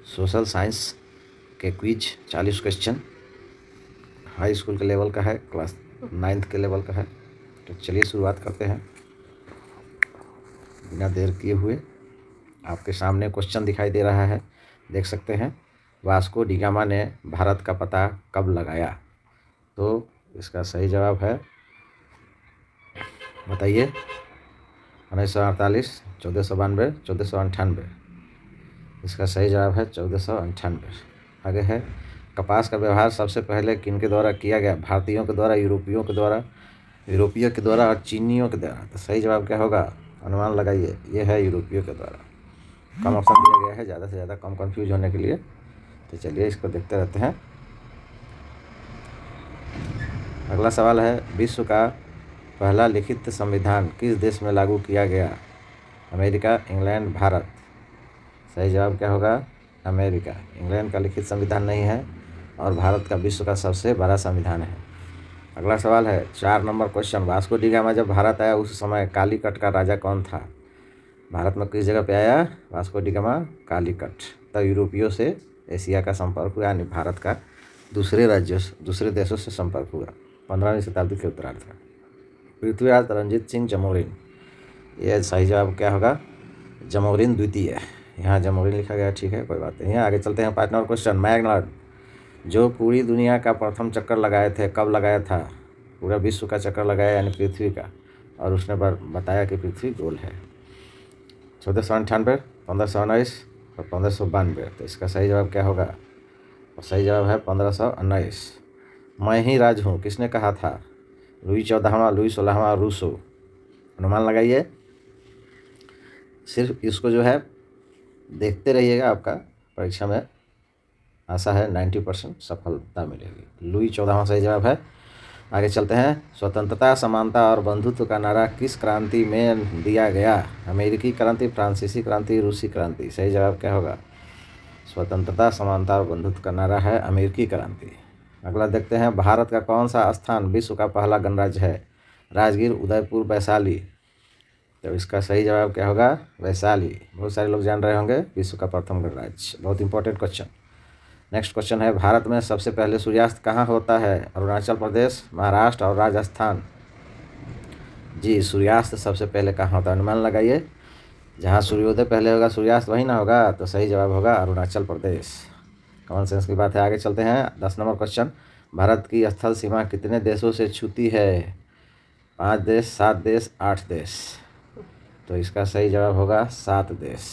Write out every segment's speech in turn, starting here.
Social science के quiz 40 question high school के level का है, क्लास 9th के लेवल का है। तो चलिए शुरुआत करते हैं बिना देर किए हुए। आपके सामने क्वेश्चन दिखाई दे रहा है, देख सकते हैं। वास्को डी गामा ने भारत का पता कब लगाया? तो इसका सही जवाब है, बताइए, 1948, 1492, 1498। इसका सही जवाब है 1498। आगे है, कपास का व्यवहार सबसे पहले किनके द्वारा किया गया? भारतीयों के द्वारा, यूरोपियों के द्वारा और चीनियों के द्वारा। तो सही जवाब क्या होगा? अनुमान लगाइए। ये है यूरोपियों के द्वारा। कम ऑप्शन दिया गया है ज़्यादा से ज़्यादा कम कंफ्यूज होने के लिए। तो चलिए इसको देखते रहते हैं। अगला सवाल है, विश्व का पहला लिखित संविधान किस देश में लागू किया गया? America, England, Bharat. सही जवाब क्या होगा? अमेरिका। इंग्लैंड का लिखित संविधान नहीं है और भारत का विश्व का सबसे बड़ा संविधान है। अगला सवाल है, 4 number question, Vasco D gamma जब भारत आया उस समय कालीकट का राजा कौन था? भारत में किस जगह पे आया वास्को डी गामा? कालीकट। तब यूरोपियों से एशिया का संपर्क हुआ, यानी भारत का दूसरे देशों से संपर्क हुआ 15वीं शताब्दी के उत्तरार्ध में। पृथ्वीराज रणजीत सिंह जमोरिन, यह सही जवाब क्या होगा? जमोरिन द्वितीय। यहाँ जमोरिन लिखा गया, ठीक है, कोई बात नहीं है। आगे चलते हैं। 5 नंबर क्वेश्चन, मैग्नर्ड जो पूरी दुनिया का प्रथम चक्कर लगाए थे, कब लगाया था? पूरा विश्व का चक्कर लगाया, यानी पृथ्वी का, और उसने बताया कि पृथ्वी गोल है। 1498, 1519 और 1592। तो इसका सही जवाब क्या होगा? और सही जवाब है 1519। मैं ही राज हूँ किसने कहा था? लुई 14वां, लुई 16वां, रूसो। अनुमान लगाइए। सिर्फ इसको जो है देखते रहिएगा, आपका परीक्षा में आशा है 90% सफलता मिलेगी। लुई 14वां सही जवाब है। आगे चलते हैं। स्वतंत्रता, समानता और बंधुत्व का नारा किस क्रांति में दिया गया? अमेरिकी क्रांति, फ्रांसीसी क्रांति, रूसी क्रांति। सही जवाब क्या होगा? स्वतंत्रता, समानता और बंधुत्व का नारा है अमेरिकी क्रांति। अगला देखते हैं, भारत का कौन सा स्थान विश्व का पहला गणराज्य है? राजगीर, उदयपुर, वैशाली। तो इसका सही जवाब क्या होगा? वैशाली। बहुत सारे लोग जान रहे होंगे विश्व का प्रथम गणराज्य, बहुत इंपॉर्टेंट क्वेश्चन। नेक्स्ट क्वेश्चन है, भारत में सबसे पहले सूर्यास्त कहाँ होता है? अरुणाचल प्रदेश, महाराष्ट्र और राजस्थान। जी, सूर्यास्त सबसे पहले कहाँ होता है? अनुमान लगाइए। जहाँ सूर्योदय पहले होगा सूर्यास्त वही ना होगा, तो सही जवाब होगा अरुणाचल प्रदेश। कॉमन सेंस की बात है। आगे चलते हैं। 10 नंबर क्वेश्चन, भारत की स्थल सीमा कितने देशों से छूती है? 5 देश, 7 देश, 8 देश। तो इसका सही जवाब होगा 7 देश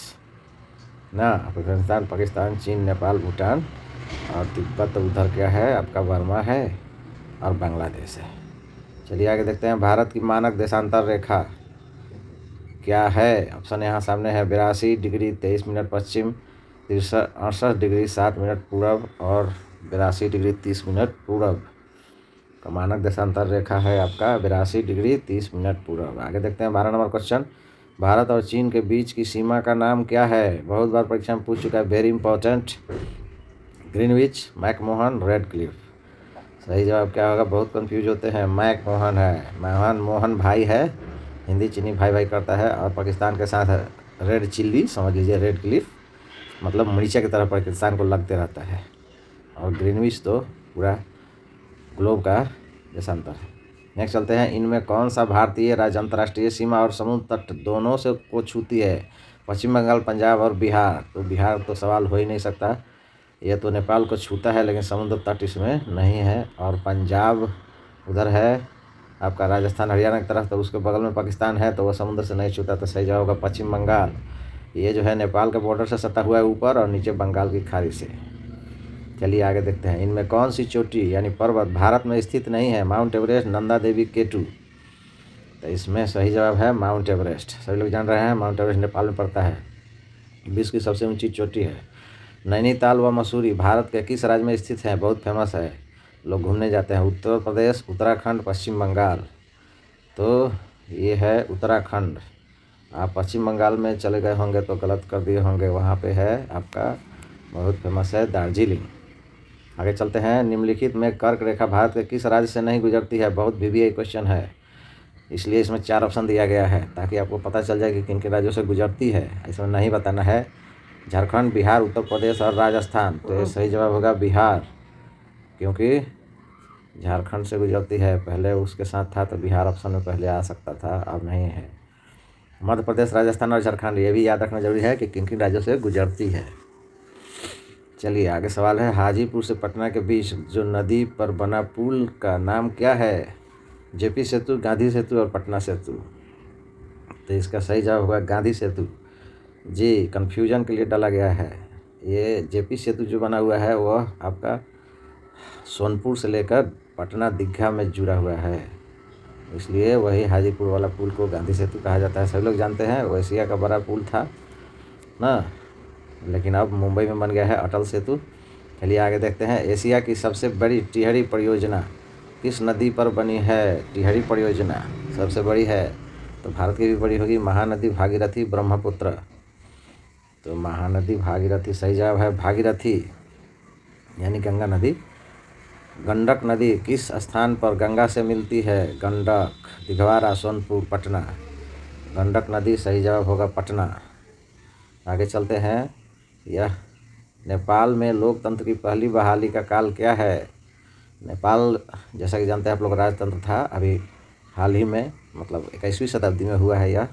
ना। अफगानिस्तान, पाकिस्तान, चीन, नेपाल, भूटान और तिब्बत उधर क्या है आपका? बर्मा है और बांग्लादेश है। चलिए आगे देखते हैं। भारत की मानक देशांतर रेखा क्या है? ऑप्शन यहाँ सामने है, 82 डिग्री 23 मिनट पश्चिम, 68 डिग्री 7 मिनट पूरब और 82 डिग्री 30 मिनट पूरब। का मानक देशांतर रेखा है आपका 82 डिग्री 30 मिनट पूरब। आगे देखते हैं। 12 नंबर क्वेश्चन, भारत और चीन के बीच की सीमा का नाम क्या है? बहुत बार परीक्षा में पूछ चुका है, very important. Greenwich, McMahon, red Cliff. सही जवाब क्या होगा? बहुत कंफ्यूज होते हैं, मैकमोहन है। मोहन भाई है, हिंदी चीनी भाई भाई करता है, और पाकिस्तान के साथ रेड चिल्ली, समझ लीजिए रेड क्लिफ, मतलब मरीचा की तरह पाकिस्तान को लगते रहता है। और ग्रीनविच तो पूरा ग्लोब का देशांतर है। नेक्स्ट चलते हैं। इनमें कौन सा भारतीय राज्य अंतर्राष्ट्रीय सीमा और समुद्र तट दोनों से को छूती है? पश्चिम बंगाल, पंजाब और बिहार। तो बिहार तो सवाल हो ही नहीं सकता, यह तो नेपाल को छूता है, लेकिन समुद्र तट इसमें नहीं है। और पंजाब उधर है आपका राजस्थान हरियाणा की तरफ, तो उसके बगल में पाकिस्तान है, तो वह समुद्र से नहीं छूता। तो सही जवाब होगा पश्चिम बंगाल। ये जो है नेपाल के बॉर्डर से सटा हुआ है ऊपर, और नीचे बंगाल की खाड़ी से। चलिए आगे देखते हैं। इनमें कौन सी चोटी यानी पर्वत भारत में स्थित नहीं है? Mount Everest, Nanda Devi, केटू। तो इसमें सही जवाब है माउंट एवरेस्ट। सभी लोग जान रहे हैं माउंट एवरेस्ट नेपाल में पड़ता है, विश्व की सबसे ऊंची चोटी है। नैनीताल व मसूरी भारत के किस राज्य में स्थित हैं? बहुत फेमस है, लोग घूमने जाते हैं। उत्तर प्रदेश, उत्तराखंड, पश्चिम बंगाल। तो ये है उत्तराखंड। आप पश्चिम बंगाल में चले गए होंगे तो गलत कर दिए होंगे, वहाँ पे है आपका बहुत फेमस है दार्जिलिंग। आगे चलते हैं। निम्नलिखित में कर्क रेखा भारत के किस राज्य से नहीं गुजरती है? बहुत VVI क्वेश्चन है, इसलिए इसमें 4 ऑप्शन दिया गया है ताकि आपको पता चल जाए कि किन किन राज्यों से गुजरती है। इसमें नहीं बताना है, झारखंड, बिहार, उत्तर प्रदेश और राजस्थान। तो ये सही जवाब होगा बिहार, क्योंकि झारखंड से गुजरती है, पहले उसके साथ था तो बिहार ऑप्शन में पहले आ सकता था, अब नहीं है। मध्य प्रदेश, राजस्थान और झारखंड, ये भी याद रखना जरूरी है कि किन किन राज्यों से गुजरती है। चलिए आगे सवाल है, हाजीपुर से पटना के बीच जो नदी पर बना पुल का नाम क्या है? जेपी सेतु, गांधी सेतु और पटना सेतु। तो इसका सही जवाब होगा गांधी सेतु जी, कन्फ्यूजन के लिए डाला गया है। ये जेपी सेतु जो बना हुआ है वह आपका सोनपुर से लेकर पटना दीघा में जुड़ा हुआ है, इसलिए वही हाजीपुर वाला पुल को गांधी सेतु कहा जाता है। सभी लोग जानते हैं वो एशिया का बड़ा पुल था ना, लेकिन अब मुंबई में बन गया है अटल सेतु। चलिए आगे देखते हैं, एशिया की सबसे बड़ी टिहरी परियोजना किस नदी पर बनी है? टिहरी परियोजना सबसे बड़ी है, तो भारत की भी बड़ी होगी, महानदी, भागीरथी, ब्रह्मपुत्र। तो महानदी भागीरथी सही जवाब है, भागीरथी यानी गंगा नदी। गंडक नदी किस स्थान पर गंगा से मिलती है? गंडक, दिघवारा, सोनपुर, पटना। गंडक नदी सही जवाब होगा पटना। आगे चलते हैं, यह नेपाल में लोकतंत्र की पहली बहाली का काल क्या है? नेपाल जैसा कि जानते हैं आप लोग राजतंत्र था, अभी हाल ही में मतलब 21वीं शताब्दी में हुआ है यह,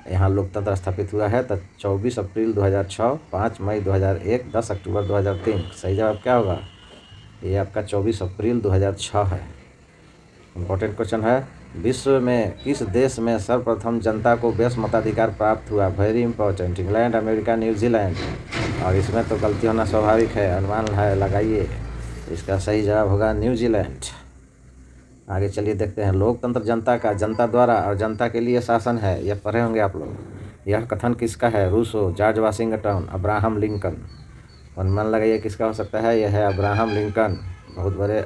यहाँ लोकतंत्र स्थापित हुआ है। तो 24 अप्रैल 2006, 5 मई 2001, 10 अक्टूबर 2003। सही जवाब क्या होगा? ये आपका 24 अप्रैल 2006 है। इम्पोर्टेंट क्वेश्चन है, विश्व में किस देश में सर्वप्रथम जनता को बेस मताधिकार प्राप्त हुआ? Very important, England, America, New Zealand. और इसमें तो गलती होना स्वाभाविक है, अनुमान है, लगाइए। इसका सही जवाब होगा न्यूजीलैंड। आगे चलिए देखते हैं, लोकतंत्र जनता का, जनता द्वारा और जनता के लिए शासन है, यह पढ़े होंगे आप लोग। यह कथन किसका है? Rousseau, George Washington, Abraham Lincoln. अनुमान लगाइए किसका हो सकता है? यह है अब्राहम लिंकन, बहुत बड़े।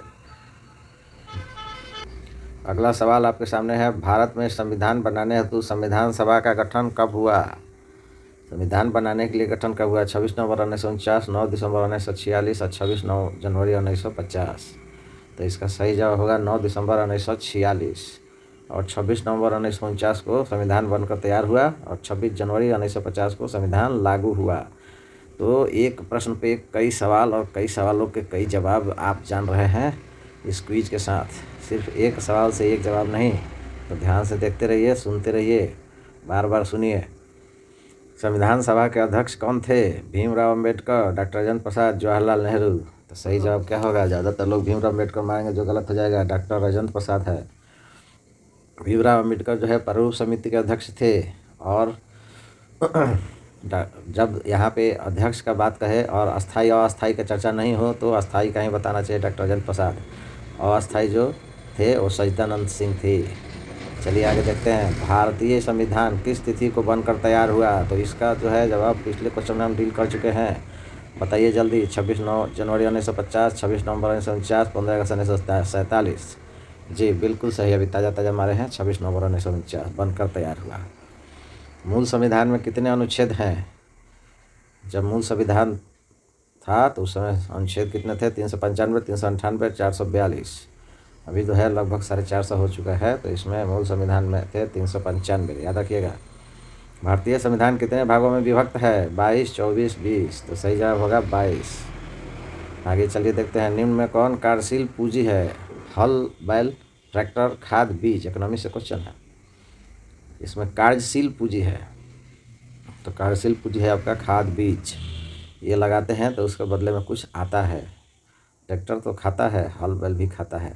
अगला सवाल आपके सामने है, भारत में संविधान बनाने हेतु संविधान सभा का गठन कब हुआ? संविधान बनाने के लिए गठन कब हुआ? 26 नवंबर 1949, 9 दिसंबर 1946 और 26 जनवरी 1950। तो इसका सही जवाब होगा 9 दिसंबर 1946 और 26 नवंबर 1949 को संविधान बनकर तैयार हुआ और 26 जनवरी 1950 को संविधान लागू हुआ। तो एक प्रश्न पे कई सवाल और कई सवालों के कई जवाब आप जान रहे हैं इस क्विज के साथ, सिर्फ एक सवाल से एक जवाब नहीं। तो ध्यान से देखते रहिए, सुनते रहिए, बार बार सुनिए। संविधान सभा के अध्यक्ष कौन थे? भीमराव अंबेडकर, डॉक्टर राजेंद्र प्रसाद, जवाहरलाल नेहरू। तो सही जवाब क्या होगा? ज़्यादातर लोग भीमराव अंबेडकर मारेंगे, जो गलत हो जाएगा, डॉक्टर राजेंद्र प्रसाद है। भीमराव अंबेडकर जो है प्रारूप समिति के अध्यक्ष थे, और जब यहाँ पे अध्यक्ष का बात कहे और अस्थाई और अस्थाई का चर्चा नहीं हो तो अस्थाई का ही बताना चाहिए, डॉक्टर राजेंद्र प्रसाद। और अस्थाई जो थे वो सच्चिदानंद सिंह थे। चलिए आगे देखते हैं, भारतीय संविधान किस तिथि को बनकर तैयार हुआ? तो इसका जो है जवाब पिछले क्वेश्चन में हम डील कर चुके हैं, बताइए जल्दी। 26 जनवरी 1950, 26 नवंबर 1949, 15 अगस्त 1947। जी बिल्कुल सही, अभी ताज़ा मारे हैं, 26 नवंबर 1949 बनकर तैयार हुआ। मूल संविधान में कितने अनुच्छेद हैं? जब मूल संविधान था तो उस समय अनुच्छेद कितने थे? 395, 398, 442। अभी तो है लगभग 450 हो चुका है, तो इसमें मूल संविधान में थे 395, याद रखिएगा। भारतीय संविधान कितने भागों में विभक्त है? 22, 24, 20। तो सही जवाब होगा 22। आगे चलिए देखते हैं, निम्न में कौन कार्यशील पूंजी है? हल, बैल, ट्रैक्टर, खाद, बीज। इकोनॉमी से क्वेश्चन है, इसमें कार्यशील पूंजी है, तो कार्यशील पूंजी है आपका खाद, बीज। ये लगाते हैं तो उसके बदले में कुछ आता है। ट्रैक्टर तो खाता है, हल बैल भी खाता है,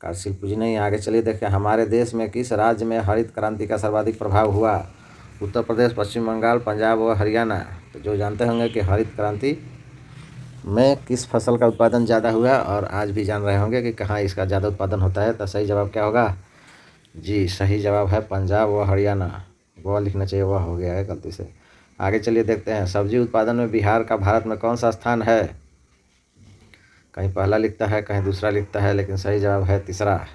कार्यशील पूंजी नहीं। आगे चलिए देखिए, हमारे देश में किस राज्य में हरित क्रांति का सर्वाधिक प्रभाव हुआ? उत्तर प्रदेश, पश्चिम बंगाल, पंजाब और हरियाणा। तो जो जानते होंगे कि हरित क्रांति में किस फसल का उत्पादन ज़्यादा हुआ, और आज भी जान रहे होंगे कि कहाँ इसका ज़्यादा उत्पादन होता है। तो सही जवाब क्या होगा? जी सही जवाब है पंजाब व हरियाणा। वह लिखना चाहिए, वह हो गया है गलती से। आगे चलिए देखते हैं, सब्जी उत्पादन में बिहार का भारत में कौन सा स्थान है? कहीं पहला लिखता है, कहीं दूसरा लिखता है, लेकिन सही जवाब है तीसरा।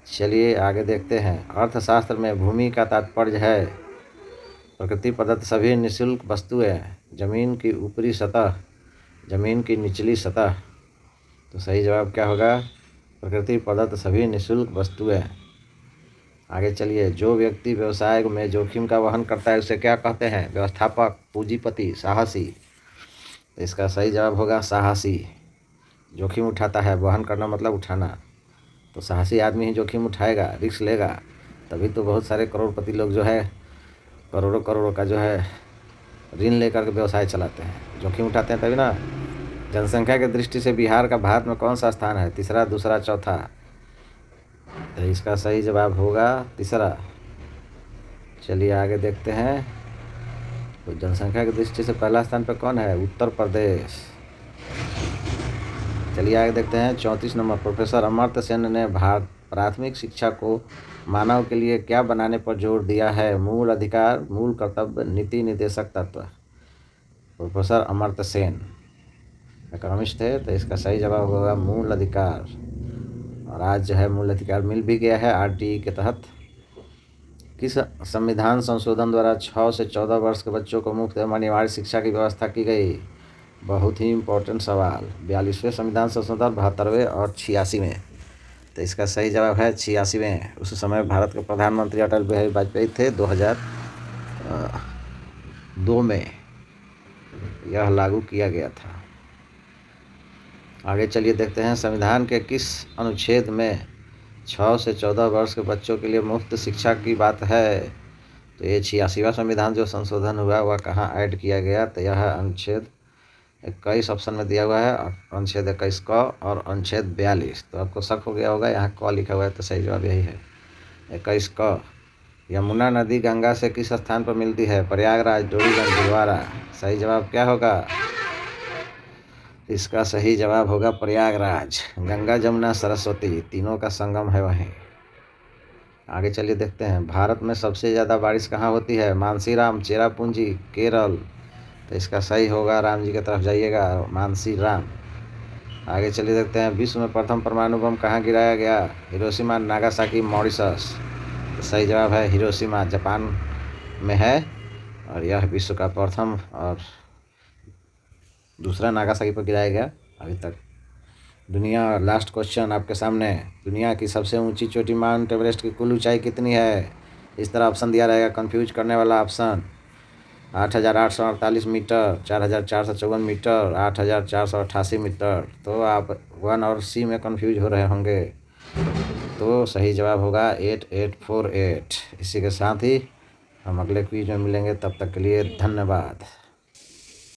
चलिए आगे देखते हैं, अर्थशास्त्र में भूमि का तात्पर्य है प्रकृति प्रदत्त सभी निःशुल्क वस्तुएं, जमीन की ऊपरी सतह, जमीन की निचली सतह। तो सही जवाब क्या होगा? प्रकृति प्रदत्त सभी निःशुल्क वस्तुएं। आगे चलिए, जो व्यक्ति व्यवसाय में जोखिम का वहन करता है उसे क्या कहते हैं? व्यवस्थापक, पूंजीपति, साहसी। तो इसका सही जवाब होगा साहसी। जोखिम उठाता है, वहन करना मतलब उठाना, तो साहसी आदमी ही जोखिम उठाएगा, रिस्क लेगा, तभी तो बहुत सारे करोड़पति लोग जो है करोड़ों करोड़ों का जो है ऋण लेकर के व्यवसाय चलाते हैं, जोखिम उठाते हैं तभी ना। जनसंख्या की दृष्टि से बिहार का भारत में कौन सा स्थान है? तीसरा, दूसरा, चौथा? तो इसका सही जवाब होगा तीसरा। चलिए आगे देखते हैं, तो जनसंख्या की दृष्टि से पहला स्थान पर कौन है? उत्तर प्रदेश। चलिए आगे देखते हैं 34 नंबर। प्रोफेसर अमर्त्य सेन ने भारत प्राथमिक शिक्षा को मानव के लिए क्या बनाने पर जोर दिया है? मूल अधिकार, मूल कर्तव्य, नीति निर्देशक तत्व। प्रोफेसर अमर्त्य सेन इकोनॉमिस्ट थे, तो इसका सही जवाब होगा मूल अधिकार। और आज जो है मूल अधिकार मिल भी गया है आरटीई के तहत। किस संविधान संशोधन द्वारा 6 से 14 वर्ष के बच्चों को मुफ्त एवं अनिवार्य शिक्षा की व्यवस्था की गई? बहुत ही इम्पोर्टेंट सवाल। 42वें संविधान संशोधन, 72वें और 86वें। तो इसका सही जवाब है 86वें। उस समय भारत के प्रधानमंत्री अटल बिहारी वाजपेयी थे। 2002 में यह लागू किया गया था। आगे चलिए देखते हैं, संविधान के किस अनुच्छेद में 6 से 14 वर्ष के बच्चों के लिए मुफ्त शिक्षा की बात है? तो ये 86वां संविधान जो संशोधन हुआ वह कहाँ ऐड किया गया? तो यह अनुच्छेद 21 ऑप्शन में दिया हुआ है, अनुच्छेद 21 क और अनुच्छेद 42। तो आपको शक हो गया होगा यहाँ क लिखा हुआ है, तो सही जवाब यही है 21 क। यमुना नदी गंगा से किस स्थान पर मिलती है? प्रयागराज, डोरीगंज, भीलवाड़ा। सही जवाब क्या होगा? इसका सही जवाब होगा प्रयागराज। गंगा, जमुना, सरस्वती तीनों का संगम है वहीं। आगे चलिए देखते हैं, भारत में सबसे ज़्यादा बारिश कहाँ होती है? मानसीराम, चेरापूंजी, केरल। तो इसका सही होगा, राम जी की तरफ जाइएगा, मानसीराम। आगे चलिए देखते हैं, विश्व में प्रथम परमाणु बम कहाँ गिराया गया? Hiroshima, Nagasaki, Mauritius. तो सही जवाब है हिरोशिमा, जापान में है, और यह विश्व का प्रथम और दूसरा नागासाकी पर गिराया गया अभी तक। दुनिया, लास्ट क्वेश्चन आपके सामने, दुनिया की सबसे ऊंची चोटी माउंट एवरेस्ट की कुल ऊंचाई कितनी है? इस तरह ऑप्शन दिया रहेगा, कंफ्यूज करने वाला ऑप्शन। 8,848 metre, 4,454 metre, 8,488 metre. तो आप 1 और सी में कंफ्यूज हो रहे होंगे, तो सही जवाब होगा 8848। इसी के साथ ही हम अगले क्विज में मिलेंगे, तब तक के लिए धन्यवाद।